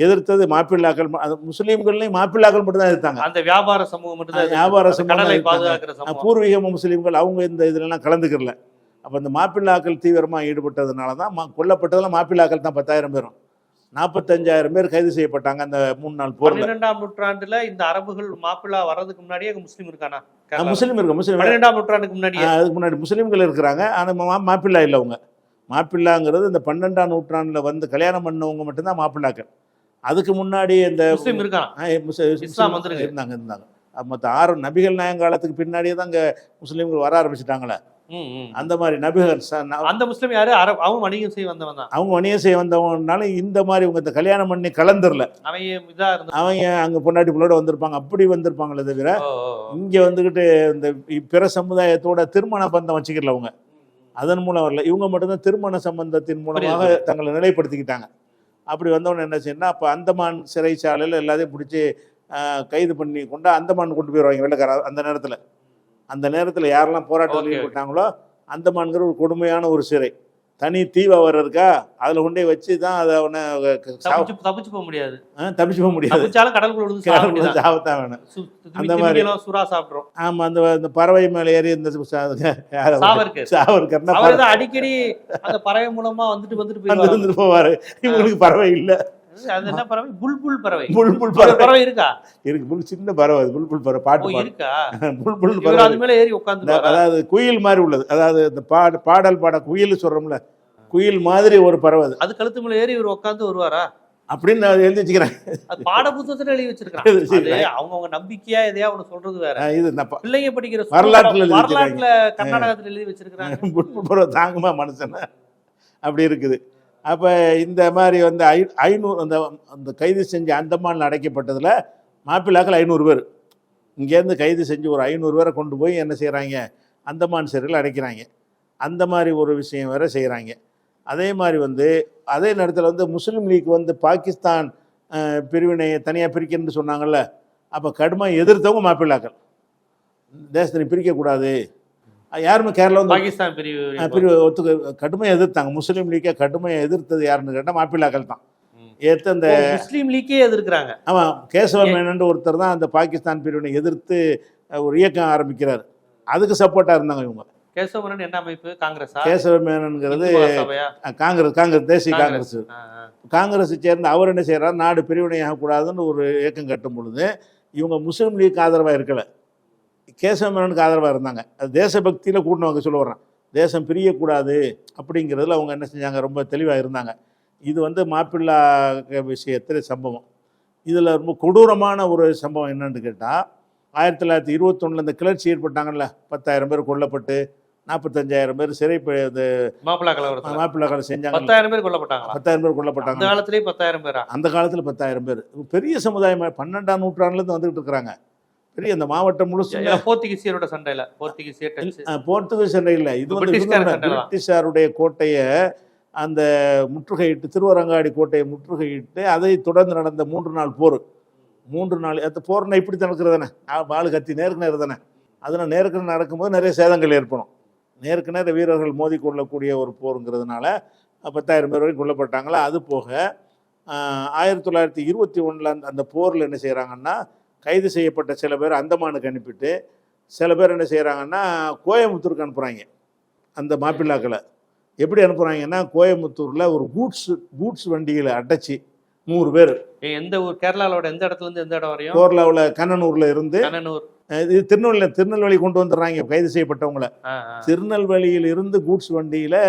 எதிர்த்தது மாப்பிள்ளாக்கள். முஸ்லீம்கள்லையும் மாப்பிள்ளாக்கள் மட்டும் தான் எதிர்த்தாங்க. அந்த வியாபார சமூகம் மட்டும் தான் வியாபார கடலை சமூகம் பாதுகாக்கிற சமூகம். பூர்வீக முஸ்லீம்கள் அவங்க இந்த இதுலலாம் கலந்துக்கிறல. அப்போ இந்த மாப்பிள்ளாக்கள் தீவிரமாக ஈடுபட்டதுனால தான் கொல்லப்பட்டதெல்லாம் மாப்பிள்ளாக்கள் தான் 10,000 பேரும். 45,000 பேர் கைது செய்யப்பட்டாங்க அந்த 3 நாள் போர்ல. 12ஆம் நூற்றாண்டுல இந்த அரபுகள் மாப்பிள்ளா வர்றதுக்கு முன்னாடியே முஸ்லீம் இருக்கானா? முஸ்லீம் இருக்கு. முஸ்லீம் 12ஆம் நூற்றாண்டுக்கு முன்னாடியே. அதுக்கு முன்னாடி முஸ்லீம்கள் இருக்கிறாங்க. ஆனால் மாப்பிள்ளா இல்லை. அவங்க மாப்பிள்ளாங்கிறது இந்த 12ஆம் நூற்றாண்டில் வந்து கல்யாணம் பண்ணவங்க மட்டும்தான் மாப்பிள்ளாக்கள். அதுக்கு முன்னாடி இந்த முஸ்லீம் இருக்காங்க, இஸ்லாம் வந்திருக்கு. இருந்தாங்க. மற்ற 6 நபிகள் நாயகம் காலத்துக்கு பின்னாடியே தான் இங்கே முஸ்லீம்கள் வர ஆரம்பிச்சிட்டாங்களே. அந்த மாதிரி நபிகள் அந்த முஸ்லீம் யாரு? அவங்க வணிகம் செய்ய வந்தவன் தான். அவங்க வணிகம் செய்ய வந்தவங்கனால இந்த மாதிரி இவங்க இந்த கல்யாணம் பண்ணி கலந்துரல. அவங்க அங்கே பொண்டாட்டி பிள்ளோட வந்திருப்பாங்க. அப்படி வந்திருப்பாங்களே தவிர இங்கே வந்துக்கிட்டு இந்த பிற சமுதாயத்தோட திருமண பந்தம் வச்சுக்கல. அவங்க அதன் மூலம் வரல. இவங்க மட்டும்தான் திருமண சம்பந்தத்தின் மூலமாக தங்களை நிலைப்படுத்திக்கிட்டாங்க. அப்படி வந்தவொன்னு என்ன செய்யணும்னா, அப்போ அந்தமான் சிறைச்சாலையில் எல்லாத்தையும் பிடிச்சி கைது பண்ணி கொண்டு அந்தமான் கொண்டு போயிடுவாங்க வெள்ளைக்கார. அந்த நேரத்தில் யாரெல்லாம் போராட்டம் ஈடுபட்டாங்களோ அந்தமான்கிற ஒரு கொடுமையான ஒரு சிறை, தனி தீவா வர இருக்கா, அதில் கொண்டே வச்சு தான் அதை அவனை தப்பிச்சு போக முடியாது. தப்பிச்சு போக முடியாது. சாவத்தான் வேணும். அந்த மாதிரி சுறா சாப்பிட்றோம். ஆமாம். அந்த பறவை மேலே ஏறி இந்த சாவர்கர் அடிக்கடி அந்த பறவை மூலமா வந்துட்டு போவாரு. இவங்களுக்கு பறவை இல்லை. அது என்ன பறவை? புல்புல் பறவை. புல்புல் பறவை இருக்கா? இருக்கு. சின்ன பறவை. புல்புல் பறவை பாட்டு இருக்கா? புல்புல் பறவை அது மேல ஏறி உட்கார்ந்து, அதாவது குயில் மாதிரி உள்ளது. அதாவது இந்த பாடல் பாட குயில் சொல்றோம்ல, குயில் மாதிரி ஒரு பறவை. அது கழுத்து மேல ஏறி இவர் உட்கார்ந்து வருவாரா அப்படின்னு நான் எழுதி வச்சுக்கிறேன். அது பாட புத்தகத்துல எழுதி வச்சிருக்காங்க. அவங்க நம்பிக்கையா எதையா ஒண்ணு சொல்றது வேற. இது பிள்ளைங்க படிக்கிற வரலாற்றுல கர்நாடகத்துல எழுதி வச்சிருக்காங்க. புல்புல் பறவை தாங்குமா மனுஷன்? அப்படி இருக்குது. அப்போ இந்த மாதிரி வந்து 500 அந்த கைது செஞ்சு அந்தமான் அடைக்கப்பட்டதில் மாப்பிள்ளாக்கள் 500 பேர். இங்கேருந்து கைது செஞ்சு ஒரு 500 பேரை கொண்டு போய் என்ன செய்கிறாங்க, அந்தமான் சிறையில் அடைக்கிறாங்க. அந்த மாதிரி ஒரு விஷயம் வேறு செய்கிறாங்க. அதே மாதிரி வந்து அதே நேரத்தில் வந்து முஸ்லீம் லீக் வந்து பாகிஸ்தான் பிரிவினையை தனியாக பிரிக்கணும்னு சொன்னாங்கல்ல. அப்போ கடுமையாக எதிர்த்தவங்க மாப்பிள்ளாக்கள். தேசத்தை பிரிக்கக்கூடாது. யாருமே கேரளா வந்து பாகிஸ்தான் பிரிவு ஒத்துக்க கடுமையாக எதிர்த்தாங்க. முஸ்லீம் லீக்கை கடுமையாக எதிர்த்தது யாருன்னு கேட்டால் மாப்பிள்ளாக்கள் தான். ஏற்று அந்த முஸ்லீம் லீக்கே எதிர்க்கிறாங்க. ஆமாம். கேசவ மேனன் ஒருத்தர் தான் அந்த பாகிஸ்தான் பிரிவினை எதிர்த்து ஒரு இயக்கம் ஆரம்பிக்கிறார். அதுக்கு சப்போர்ட்டாக இருந்தாங்க இவங்க. கேசவ மேனன் என்ன அமைப்பு? காங்கிரஸ். கேசவ மேனன்கிறது காங்கிரஸ், தேசிய காங்கிரஸ். காங்கிரஸை சேர்ந்து அவர் என்ன செய்கிறார், நாடு பிரிவினையாகக்கூடாதுன்னு ஒரு இயக்கம் கட்டும் பொழுது இவங்க முஸ்லீம் லீக் ஆதரவாக இருக்கலை, கேசவ மேனனுக்கு ஆதரவாக இருந்தாங்க. அது தேசபக்தியில் கூட்டினவங்க சொல்ல வர்றான். தேசம் பிரியக்கூடாது அப்படிங்கிறதுல அவங்க என்ன செஞ்சாங்க, ரொம்ப தெளிவாக இருந்தாங்க. இது வந்து மாப்பிள்ளா விஷயத்தில் சம்பவம். இதில் ரொம்ப கொடூரமான ஒரு சம்பவம் என்னன்னு கேட்டால், 1921 இந்த கிளர்ச்சி ஏற்பட்டாங்கல்ல, 10,000 பேர் கொல்லப்பட்டு 45,000 பேர் சிறை மாப்பிள்ளாக்களை செஞ்சாங்க. 10,000 பேர் கொல்லப்பட்டாங்க. 10,000 பேர் கொல்லப்பட்டாங்க. அந்த காலத்திலே 10,000 பேரா? அந்த காலத்தில் 10,000 பேர். பெரிய சமுதாயம். 12ஆம் நூற்றாண்டுலேருந்து வந்துகிட்டு இருக்கிறாங்க. பெரிய அந்த மாவட்டம் முழுசும் போர்த்துகீசியரோட சண்டையில். போர்த்துகீஸ் சண்டை இல்லை, இது வந்து பிரிட்டிஷாருடைய கோட்டையை அந்த முற்றுகையிட்டு, திருவரங்காடி கோட்டையை முற்றுகையிட்டு அதை தொடர்ந்து நடந்த 3 நாள் போர். 3 நாள் அந்த போர்னா இப்படி நடக்கிறது தானே, வாள் கத்தி நேருக்கு நேரம் தானே. அதனால் நேருக்கு நடக்கும்போது நிறைய சேதங்கள் ஏற்படும். நேருக்கு நேர வீரர்கள் மோதி கொள்ளக்கூடிய ஒரு போருங்கிறதுனால 10,000 பேர் வரைக்கும் கொல்லப்பட்டாங்களா. அது போக 1921 அந்த போரில் என்ன செய்கிறாங்கன்னா, கைது செய்யப்பட்ட சில பேர் அந்தமானுக்கு அனுப்பிட்டு சில பேர் என்ன செய்கிறாங்கன்னா கோயம்புத்தூருக்கு அனுப்புகிறாங்க. அந்த மாப்பிள்ளாக்களை எப்படி அனுப்புகிறாங்கன்னா, கோயம்புத்தூரில் ஒரு கூட்ஸ் வண்டியில் அடைச்சி 100 பேர். எந்த ஊர்? கேரளாவோட எந்த இடத்துலேருந்து எந்த இடம் வரையும்? கேரளாவில் கண்ணனூரில் இருந்து இது திருநெல்வேலி கொண்டு வந்துடுறாங்க கைது செய்யப்பட்டவங்கள. திருநெல்வேலியில் இருந்து கூட்ஸ் வண்டியில்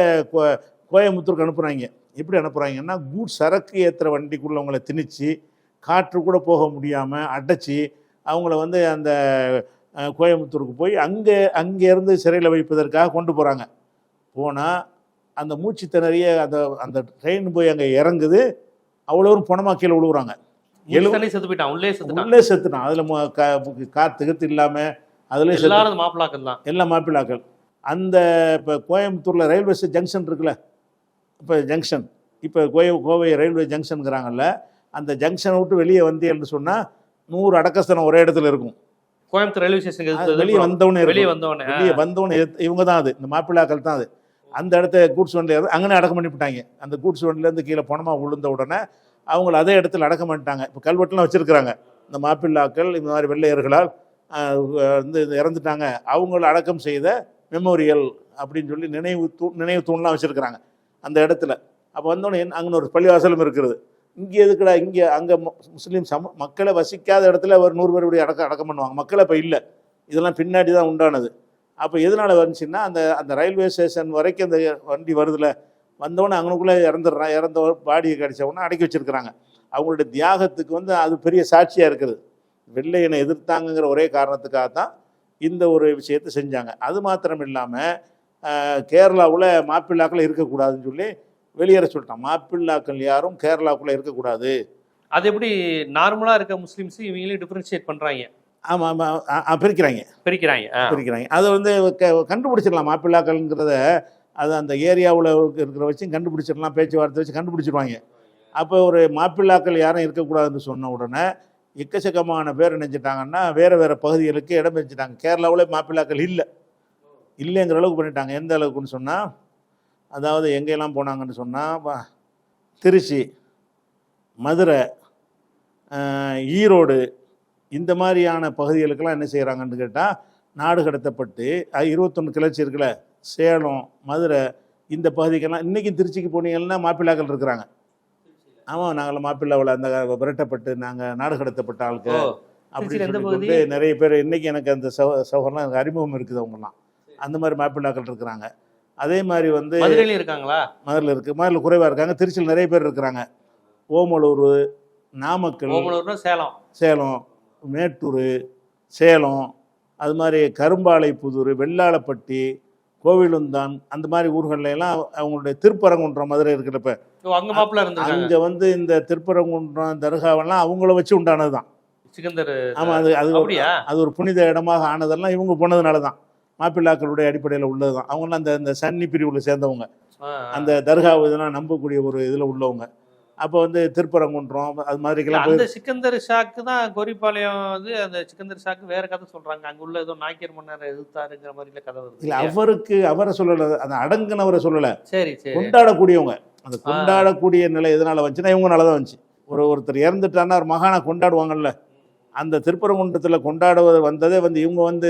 கோயம்புத்தூருக்கு அனுப்புகிறாங்க. எப்படி அனுப்புகிறாங்கன்னா, கூட்ஸ் சரக்கு ஏற்றுற வண்டிக்குள்ளவங்களை திணிச்சு காற்று கூட போக முடியாமல் அடைச்சி அவங்கள வந்து அந்த கோயம்புத்தூருக்கு போய் அங்கேருந்து சிறையில் வைப்பதற்காக கொண்டு போகிறாங்க. போனால் அந்த மூச்சு திணறிய அந்த ட்ரெயின் போய் அங்கே இறங்குது. அவ்வளோரும் பணமாக கீழே விழுவுறாங்க. உள்ளே செத்துட்டான். அதில் காத்து இல்லாமல் அதில் மாப்பிள்ளாக்கள் தான், எல்லாம் மாப்பிள்ளாக்கள். அந்த இப்போ கோயம்புத்தூரில் ரயில்வே ஜங்ஷன் இருக்குல்ல, இப்போ ஜங்ஷன், இப்போ கோவை ரயில்வே ஜங்ஷனுங்கிறாங்கல்ல, அந்த ஜங்ஷனை விட்டு வெளியே வந்தேன்னு சொன்னால் 100 அடக்கஸ்தலம் ஒரே இடத்துல இருக்கும். கோயம்புத்தூர் ரயில்வே ஸ்டேஷன் வெளியே வந்தவொடனே இவங்க தான் அது, இந்த மாப்பிள்ளாக்கள் தான் அது. அந்த இடத்த கூட்ஸ் வண்டியில் அங்கே அடக்கம் பண்ணிவிட்டாங்க. அந்த கூட்ஸ் வண்டிலேருந்து கீழே பணமாக விழுந்த உடனே அவங்கள அதே இடத்துல அடக்கம் பண்ணிட்டாங்க. இப்போ கல்வெட்டுலாம் வச்சுருக்கிறாங்க. இந்த மாப்பிள்ளாக்கள் இந்த மாதிரி வெள்ளையர்களால் வந்து இறந்துட்டாங்க, அவங்கள அடக்கம் செய்த மெமோரியல் அப்படின்னு சொல்லி நினைவு தூண்லாம் வச்சுருக்கிறாங்க அந்த இடத்துல. அப்போ வந்தோடனே அங்கே ஒரு பள்ளிவாசலும் இருக்குது. இங்கே எதுக்குடா இங்கே அங்கே முஸ்லீம் மக்களை வசிக்காத இடத்துல ஒரு 100 பேருடைய அடக்கம் பண்ணுவாங்க. மக்களை இப்போ இல்லை, இதெல்லாம் பின்னாடி தான் உண்டானது. அப்போ எதனால் வந்துச்சுன்னா அந்த அந்த ரயில்வே ஸ்டேஷன் வரைக்கும் அந்த வண்டி வருதுல, வந்தவொடனே அங்கனுக்குள்ளே இறந்த பாடியை கடிச்சவொடனே அடக்கி வச்சுருக்கிறாங்க. அவங்களுடைய தியாகத்துக்கு வந்து அது பெரிய சாட்சியாக இருக்குது. வெள்ளையனை எதிர்த்தாங்கங்கிற ஒரே காரணத்துக்காக தான் இந்த ஒரு விஷயத்தை செஞ்சாங்க. அது மாத்திரம் இல்லாமல் கேரளாவில் மாப்பிள்ளாக்கள் இருக்கக்கூடாதுன்னு சொல்லி வெளியேற சொல்லிட்டான். மாப்பிள்ளாக்கள் யாரும் கேரளாவுக்குள்ளே இருக்கக்கூடாது. அது எப்படி நார்மலாக இருக்க முஸ்லீம்ஸ் இவங்களையும் டிஃப்ரென்ஷியேட் பண்ணுறாங்க? ஆமாம் ஆமாம், பிரிக்கிறாங்க. அதை வந்து கண்டுபிடிச்சிடலாம் மாப்பிள்ளாக்கள்ங்கிறத. அது அந்த ஏரியாவில் இருக்கிற வச்சு கண்டுபிடிச்சிடலாம், பேச்சுவார்த்தை வச்சு கண்டுபிடிச்சிடுவாங்க. அப்போ ஒரு மாப்பிள்ளாக்கள் யாரும் இருக்கக்கூடாதுன்னு சொன்ன உடனே எக்கச்சக்கமான பேர் நினைச்சிட்டாங்கன்னா வேறு வேறு பகுதிகளுக்கு இடம் வச்சுட்டாங்க. கேரளாவில் மாப்பிள்ளாக்கள் இல்லைங்கிற அளவுக்கு பண்ணிட்டாங்க. எந்த அளவுக்குன்னு சொன்னால், அதாவது எங்கெல்லாம் போனாங்கன்னு சொன்னால் திருச்சி, மதுரை, ஈரோடு இந்த மாதிரியான பகுதிகளுக்கெல்லாம் என்ன செய்கிறாங்கன்னு கேட்டால் நாடு கடத்தப்பட்டு 21 கிளர்ச்சி இருக்குல்ல, சேலம், மதுரை இந்த பகுதிக்கெல்லாம் இன்றைக்கும் திருச்சிக்கு போனீங்கன்னா மாப்பிள்ளாக்கள் இருக்கிறாங்க. ஆமாம், நாங்கள் மாப்பிள்ளாவில் அந்த விரட்டப்பட்டு நாங்கள் நாடு கடத்தப்பட்ட ஆளுக்கு அப்படின்னு சொல்லிட்டு நிறைய பேர் இன்றைக்கி எனக்கு அந்த சௌகர்லாம் எனக்கு அறிமுகம் இருக்குது. அவங்கலாம் அந்த மாதிரி மாப்பிள்ளாக்கள் இருக்கிறாங்க. அதே மாதிரி வந்து மதுரையில் இருக்காங்களா? மதுரையில் இருக்குது, மதுரையில் குறைவாக இருக்காங்க. திருச்சியில் நிறைய பேர் இருக்கிறாங்க. ஓமலூர், நாமக்கல், சேலம், மேட்டூர், சேலம், அது மாதிரி கரும்பாலைப்புதூர், வெள்ளாளப்பட்டி, கோவிலுந்தான் அந்த மாதிரி ஊர்களெல்லாம் அவங்களுடைய திருப்பரங்குன்றம் மதுரை இருக்கிறப்ப அங்கே வந்து இந்த திருப்பரங்குன்றம் தர்காவெல்லாம் அவங்கள வச்சு உண்டானது தான். ஆமாம், அது ஒரு புனித இடமாக ஆனதெல்லாம் இவங்க போனதுனால தான், மாப்பிள்ளாக்களுடைய அடிப்படையில் உள்ளது தான். அவங்களாம் அந்த சன்னி பிரிவில் சேர்ந்தவங்க, அந்த தர்கா இதெல்லாம் நம்பக்கூடிய ஒரு இதில் உள்ளவங்க. அப்போ வந்து திருப்பரங்குன்றம் அது மாதிரிக்கெல்லாம் அந்த சிக்கந்தர் ஷாக்கு தான் கோரிப்பாளையம் வந்து அந்த சிக்கந்தர் ஷாக்கு வேற கதை சொல்றாங்க. அங்க உள்ள ஏதோ நாயக்கர் மன்னர் எதிர்த்தாருங்கிற மாதிரி கதை வருது. இல்லை, அவரை சொல்லலை, அந்த அடங்குனவரை சொல்லலை. சரி, கொண்டாடக்கூடியவங்க, அந்த கொண்டாடக்கூடிய நிலை எதனால வந்துச்சுன்னா இவங்கனால தான் வந்துச்சு. ஒருத்தர் இறந்துட்டான்னா ஒரு மகானை கொண்டாடுவாங்கல்ல, அந்த திருப்பரங்குன்றத்தில் கொண்டாடுவது வந்ததே வந்து இவங்க வந்து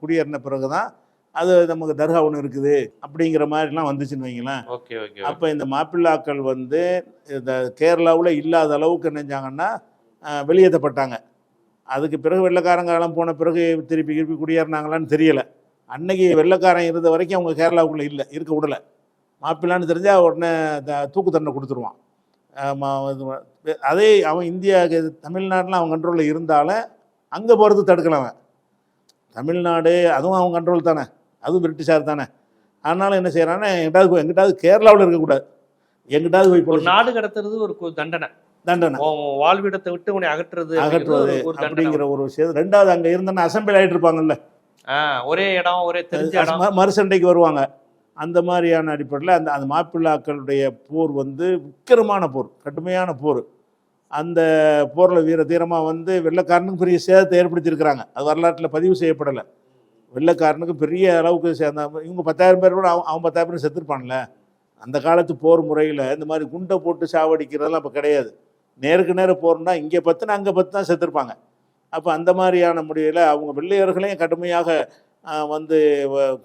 குடியேறின பிறகு தான் அது நமக்கு தர்கா ஒன்று இருக்குது அப்படிங்கிற மாதிரிலாம் வந்துச்சுன்னு வைங்களேன். அப்போ இந்த மாப்பிள்ளாக்கள் வந்து இந்த கேரளாவில் இல்லாத அளவுக்கு நினைஞ்சாங்கன்னா வெளியேற்றப்பட்டாங்க. அதுக்கு பிறகு வெள்ளைக்காரங்காலம் போன பிறகு திருப்பி குடியேறினாங்களான்னு தெரியலை. அன்னைக்கு வெள்ளைக்காரன் இருந்த வரைக்கும் அவங்க கேரளாவுக்குள்ளே இருக்க விடலை. மாப்பிள்ளான்னு தெரிஞ்சால் உடனே தூக்கு தண்டனை கொடுத்துருவான். அதே அவன் இந்தியா தமிழ்நாட்டில் அவன் கண்ட்ரோலில் இருந்தாலும் அங்கே போகிறது தடுக்கலாம். அவன் தமிழ்நாடு அதுவும் அவன் கண்ட்ரோல் தானே, அதுவும் பிரிட்டிஷார் தானே. அதனால என்ன செய்யறான்னா எங்கிட்டாவது கேரளாவில் இருக்கக்கூடாது, எங்கிட்டாவது போய் நாடு கடத்துறது ஒரு தண்டனை வாழ்விடத்தை விட்டு உன்னை அகற்றுறது அப்படிங்கிற ஒரு விஷயம். ரெண்டாவது அங்கே இருந்தோன்னா அசம்பிள் ஆகிட்டு இருப்பாங்கல்ல, ஒரே இடம் ஒரே தெரிஞ்ச இடம், மறுசண்டைக்கு வருவாங்க. அந்த மாதிரியான அடிப்படையில் அந்த மாப்பிள்ளாக்களுடைய போர் வந்து உக்கிரமான போர், கடுமையான போர். அந்த போரில் வீர தீரமாக வந்து வெள்ளைக்காரனுக்கு பெரிய சேதத்தை ஏற்படுத்தியிருக்கிறாங்க. அது வரலாற்றில் பதிவு செய்யப்படலை. வெள்ளைக்காரனுக்கு பெரிய அளவுக்கு சேர்ந்த இவங்க 10,000 பேர் கூட அவன் 10,000 பேர் செத்துருப்பான்ல. அந்த காலத்து போர் முறையில் இந்த மாதிரி குண்டை போட்டு சாவடிக்கிறதெல்லாம் இப்போ கிடையாது. நேருக்கு நேர போர்னா இங்கே 10 அங்கே 10 தான் செத்துருப்பாங்க. அப்போ அந்த மாதிரியான முடிவில் அவங்க வெள்ளையர்களையும் கடுமையாக வந்து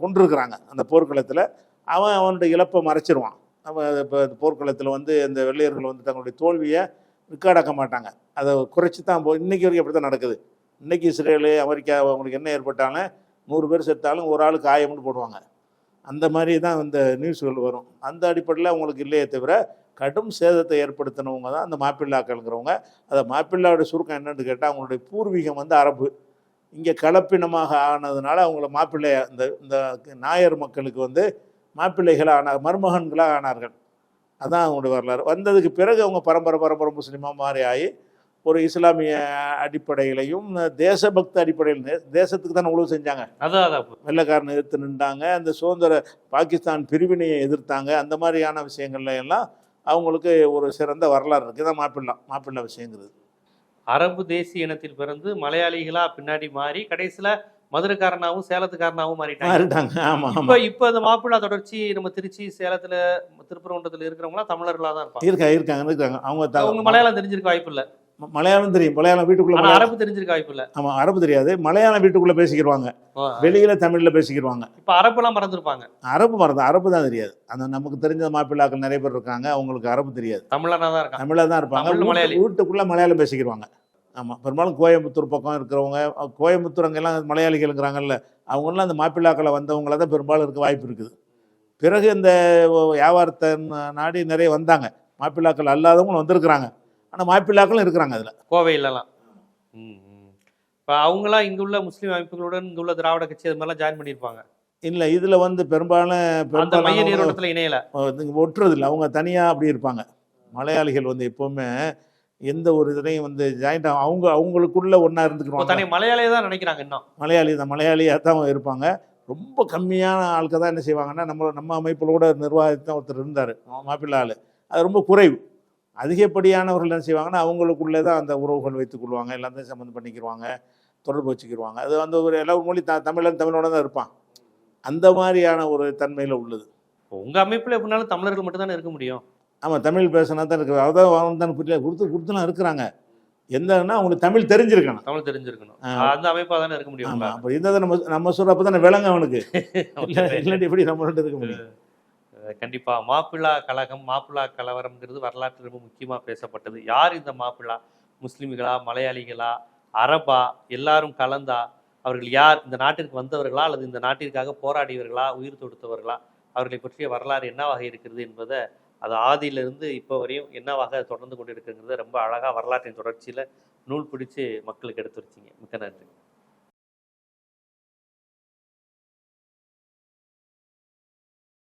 கொண்டிருக்கிறாங்க அந்த போர்க்களத்தில். அவனுடைய இழப்பை மறைச்சிருவான். அவன் இப்போ போர்க்களத்தில் வந்து இந்த வெள்ளையர்கள் வந்து தங்களுடைய தோல்வியை ரெக்கார்டாக்க மாட்டாங்க, அதை குறைச்சி தான் இன்றைக்கி வரைக்கும் அப்படி தான் நடக்குது. இன்றைக்கி இஸ்ரேலு, அமெரிக்கா அவங்களுக்கு என்ன ஏற்பட்டாலும் 100 பேர் செத்தாலும் ஒரு ஆளுக்கு ஆயம்னு போடுவாங்க. அந்த மாதிரி தான் இந்த நியூஸ்கள் வரும். அந்த அடிப்படையில் அவங்களுக்கு இல்லையே தவிர கடும் சேதத்தை ஏற்படுத்தினவங்க தான் அந்த மாப்பிள்ளாக்கள்ங்கிறவங்க. அதை மாப்பிள்ளாவுடைய சுருக்கம் என்னென்னு கேட்டால் அவங்களுடைய பூர்வீகம் வந்து அரபு, இங்கே கலப்பினமாக ஆனதுனால அவங்கள மாப்பிள்ளை இந்த நாயர் மக்களுக்கு வந்து மாப்பிள்ளைகளாக ஆனார், மருமகன்களாக ஆனார்கள். அதான் அவங்களுடைய வரலாறு. வந்ததுக்கு பிறகு அவங்க பரம்பரை முஸ்லீமாக மாறி ஆகி ஒரு இஸ்லாமிய அடிப்படையிலையும் தேசபக்த அடிப்படையில் தேசத்துக்கு தானே உழவு செஞ்சாங்க. வெள்ளைக்காரனை எதிர்த்து நின்றாங்க, அந்த சுதந்திர பாகிஸ்தான் பிரிவினையை எதிர்த்தாங்க. அந்த மாதிரியான விஷயங்கள்ல எல்லாம் அவங்களுக்கு ஒரு சிறந்த வரலாறு இருக்குது. தான் மாப்பிள்ளை விஷயங்கிறது. அரபு தேசிய இனத்தில் பிறந்து மலையாளிகளாக பின்னாடி மாறி கடைசியில் மதுரைக்காரனாவும் சேலத்துக்காரனாவும் மாறிட்டாங்க. மாறிட்டாங்க. ஆமா ஆமா. இப்ப இந்த மாப்பிள்ளை தொடர்ச்சி நம்ம திருச்சி, சேலத்துல, திருப்பரங்குன்றத்துல இருக்கிறவங்களாம் தமிழர்களா தான் இருப்பாங்க. இருக்காங்க. அவங்க மலையாளம் தெரிஞ்சிருக்க வாய்ப்பு இல்ல. மலையாளம் தெரியும். மலையாளம் வீட்டுக்குள்ள ஆனா அரபு தெரிஞ்சிருக்க வாய்ப்பு இல்ல. ஆமா, அரபு தெரியாது. மலையாளம் வீட்டுக்குள்ள பேசிக்கிடுவாங்க. வெளியில தமிழ்ல பேசிக்கிடுவாங்க. இப்ப அரபெல்லாம் மறந்துருப்பாங்க. அரபு தான் தெரியாது. அந்த நமக்கு தெரிஞ்ச மாப்பிள்ளாக்கள் நிறைய பேர் இருக்காங்க. அவங்களுக்கு அரபு தெரியாது. தமிழா தான் இருக்காங்க. தமிழா தான் இருப்பாங்க. வீட்டுக்குள்ள மலையாளம் பேசிக்கிடுவாங்க. ஆமா, பெரும்பாலும் கோயம்புத்தூர் பக்கம் இருக்கிறவங்க, கோயம்புத்தூர் அங்கெல்லாம் மலையாளிகள்ங்கிறாங்கல்ல, அவங்கெல்லாம் அந்த மாப்பிள்ளாக்களை வந்தவங்கள தான் பெரும்பாலும் இருக்க வாய்ப்பு இருக்குது. பிறகு இந்த வியாபாரத்தை நாடி நிறைய வந்தாங்க. மாப்பிள்ளாக்கள் அல்லாதவங்களும் வந்திருக்கிறாங்க. ஆனால் மாப்பிள்ளாக்களும் இருக்கிறாங்க அதில், கோவையிலலாம். இப்போ அவங்களாம் இங்கே உள்ள முஸ்லீம் அமைப்புகளுடன் இங்கே உள்ள திராவிட கட்சி அது மாதிரிலாம் ஜாயின் பண்ணியிருப்பாங்க. இல்லை, இதில் வந்து பெரும்பாலும் மைய நீரோட்டத்தில் இணையலை, ஒட்டுறதில்லை. அவங்க தனியாக அப்படி இருப்பாங்க. மலையாளிகள் வந்து எப்போவுமே எந்த ஒரு இதுலையும் வந்து ஜாயிண்ட் அவங்களுக்குள்ள ஒன்றா இருந்துக்குவாங்க. தனி மலையாளியே தான் நினைக்கிறாங்க. இன்னும் மலையாளியாக தான் இருப்பாங்க. ரொம்ப கம்மியான ஆட்கள் தான் என்ன செய்வாங்கன்னா, நம்ம அமைப்புகளோட நிர்வாகத்தான் ஒருத்தர் இருந்தார், மாப்பிள்ளை ஆள். அது ரொம்ப குறைவு. அதிகப்படியானவர்கள் என்ன செய்வாங்கன்னா, அவங்களுக்குள்ளே தான் அந்த உறவுகள் வைத்துக்கொள்வாங்க, எல்லாத்தையும் சம்மந்தம் பண்ணிக்கிடுவாங்க, தொடர்பு வச்சுக்கிடுவாங்க. அது வந்து ஒரு எல்லா மொழி தமிழோட தான் இருப்பான். அந்த மாதிரியான ஒரு தன்மையில் உள்ளது. உங்கள் அமைப்பில் எப்படினாலும் தமிழர்கள் மட்டும் தானே இருக்க முடியும். ஆமாம், தமிழ் பேசினா தான் இருக்குது. அதான் தான் புரியல, கொடுத்துலாம் இருக்கிறாங்க. எந்தன்னா அவங்களுக்கு தமிழ் தெரிஞ்சிருக்கணும். அந்த அமைப்பாக தானே இருக்க முடியும். ஆமாம், அப்போ இந்த நம்ம சொல்கிறப்ப தானே விளங்க அவனுக்கு. இல்லாட்டி எப்படி நம்மள்ட்ட இருக்க முடியும். கண்டிப்பாக மாப்பிள்ளா கழகம், மாப்பிள்ளா கலவரம்ங்கிறது வரலாற்றில் ரொம்ப முக்கியமாக பேசப்பட்டது. யார் இந்த மாப்பிள்ளா? முஸ்லீம்களா, மலையாளிகளா, அரபா, எல்லாரும் கலந்தா? அவர்கள் யார்? இந்த நாட்டிற்கு வந்தவர்களா அல்லது இந்த நாட்டிற்காக போராடியவர்களா, உயிர் தொடுத்தவர்களா? அவர்களை பற்றிய வரலாறு என்னவாக இருக்கிறது என்பதை அது ஆதியிலிருந்து இப்போ வரையும் என்னவாக தொடர்ந்து கொண்டு இருக்குங்கிறத ரொம்ப அழகாக வரலாற்றின் தொடர்ச்சியில் நூல் பிடிச்சு மக்களுக்கு எடுத்து வச்சிங்க. மிக்க நன்றி.